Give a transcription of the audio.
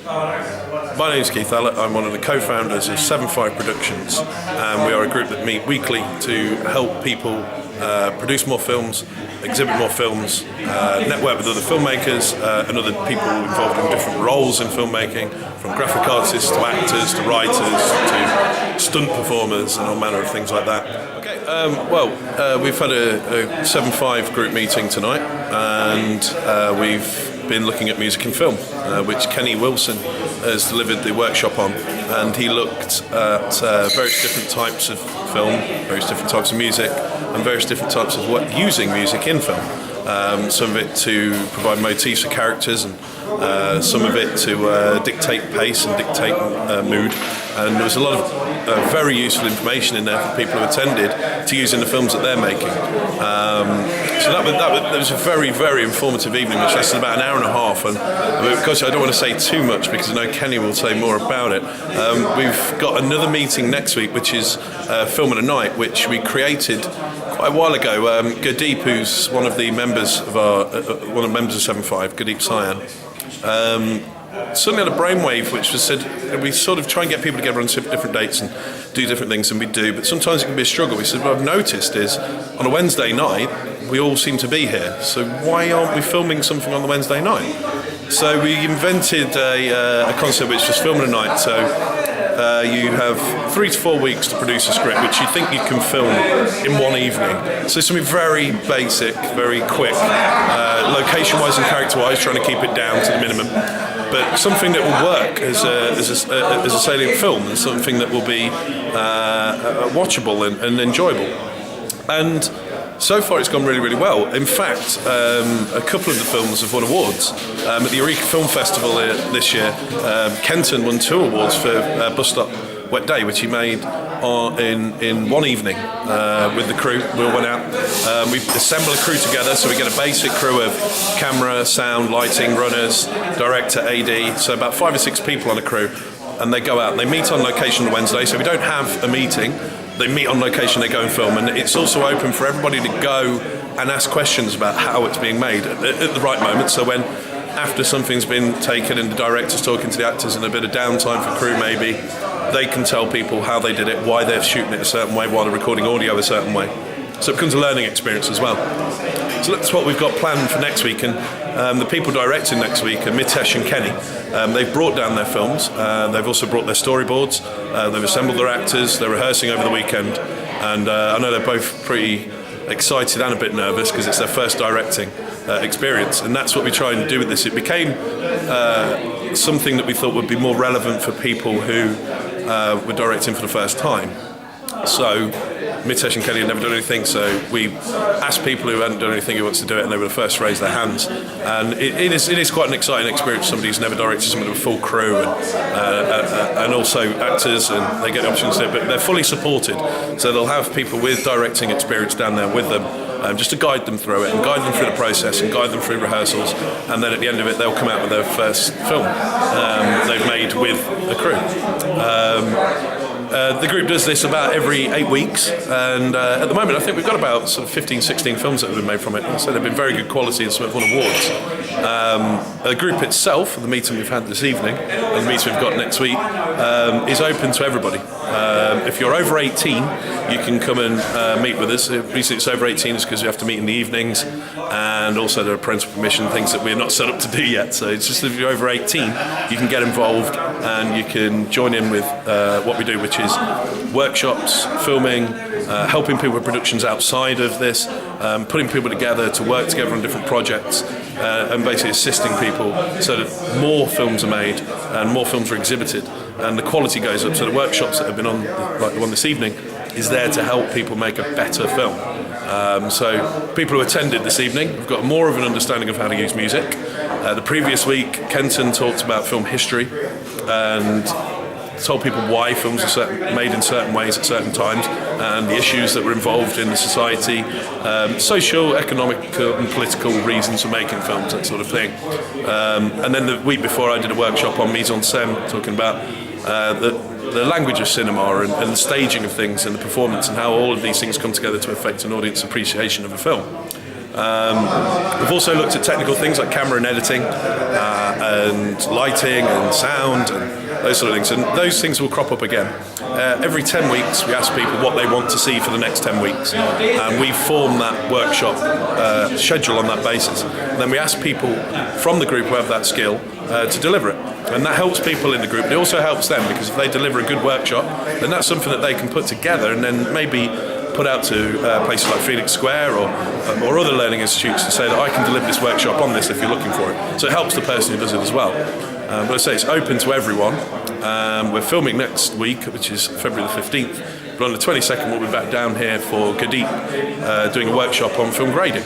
My name is Keith Allett. I'm one of the co-founders of 7.5 Productions, and we are a group that meet weekly to help people produce more films, exhibit more films, network with other filmmakers and other people involved in different roles in filmmaking, from graphic artists to actors to writers to stunt performers and all manner of things like that. Okay, we've had a 7.5 group meeting tonight, and we've been looking at music and film, which Kenny Wilson has delivered the workshop on, and he looked at various different types of film, various different types of music, and various different types of using music in film. Some of it to provide motifs for characters, and some of it to dictate pace and dictate mood. And there was a lot of very useful information in there for people who attended to use in the films that they're making. So that was a very, very informative evening, which lasted about an hour and a half. And of course, I don't want to say too much because I know Kenny will say more about it. We've got another meeting next week, which is Film in a Night, which we created quite a while ago. Gurdeep, who's one of the members of of 7.5, Gurdeep Sayan, suddenly had a brainwave which was said we sort of try and get people together on different dates and do different things, and we do, but sometimes it can be a struggle. We said, what I've noticed is on a Wednesday night we all seem to be here, so why aren't we filming something on the Wednesday night? So we invented a concept which was Film in a Night. So you have 3 to 4 weeks to produce a script which you think you can film in one evening. So something very basic, very quick, location-wise and character-wise, trying to keep it down to the minimum, but something that will work as a salient film, and something that will be watchable and enjoyable. And so far it's gone really, really well. In fact, a couple of the films have won awards. At the Eureka Film Festival this year, Kenton won 2 awards for Bus Stop Wet Day, which he made in one evening with the crew. We all went out. We assemble a crew together, so we get a basic crew of camera, sound, lighting, runners, director, AD, so about 5 or 6 people on a crew, and they go out and they meet on location on Wednesday, so we don't have a meeting. They meet on location, they go and film, and it's also open for everybody to go and ask questions about how it's being made at the right moment. So when after something's been taken and the director's talking to the actors and a bit of downtime for crew maybe, they can tell people how they did it, why they're shooting it a certain way, why they're recording audio a certain way. So it becomes a learning experience as well. So that's what we've got planned for next week, and the people directing next week are Mitesh and Kenny. They've brought down their films, they've also brought their storyboards, they've assembled their actors, they're rehearsing over the weekend, and I know they're both pretty excited and a bit nervous because it's their first directing experience, and that's what we try and do with this. It became something that we thought would be more relevant for people who were directing for the first time. So Mitesh and Kenny had never done anything, so we asked people who hadn't done anything who wants to do it, and they were the first to raise their hands. And it is quite an exciting experience. Somebody who's never directed, somebody with a full crew, and also actors, and they get the opportunity to do it, but they're fully supported. So they'll have people with directing experience down there with them, just to guide them through it and guide them through the process and guide them through rehearsals, and then at the end of it they'll come out with their first film they've made with a crew. The group does this about every 8 weeks, and at the moment I think we've got about sort of 15, 16 films that have been made from it, so they've been very good quality and some have won awards. The group itself, the meeting we've had this evening and the meeting we've got next week, is open to everybody. If you're over 18, you can come and meet with us. The reason it's over 18 is because you have to meet in the evenings, and also there are parental permission things that we're not set up to do yet. So it's just if you're over 18, you can get involved and you can join in with what we do, which is workshops, filming, helping people with productions outside of this, putting people together to work together on different projects, and basically assisting people so that more films are made and more films are exhibited and the quality goes up. So the workshops that have been on, like the one this evening, is there to help people make a better film. So people who attended this evening have got more of an understanding of how to use music. The previous week, Kenton talked about film history and told people why films are made in certain ways at certain times and the issues that were involved in the society, social, economic and political reasons for making films, that sort of thing. And then the week before I did a workshop on mise en scène, talking about the language of cinema and the staging of things and the performance and how all of these things come together to affect an audience appreciation of a film. We've also looked at technical things like camera and editing, and lighting and sound and those sort of things. And those things will crop up again. Every 10 weeks we ask people what they want to see for the next 10 weeks. And we form that workshop schedule on that basis. And then we ask people from the group who have that skill to deliver it. And that helps people in the group. It also helps them, because if they deliver a good workshop, then that's something that they can put together and then maybe put out to places like Phoenix Square or other learning institutes to say that I can deliver this workshop on this if you're looking for it. So it helps the person who does it as well. But I say it's open to everyone. We're filming next week, which is February the 15th. But on the 22nd, we'll be back down here for Gurdeep doing a workshop on film grading.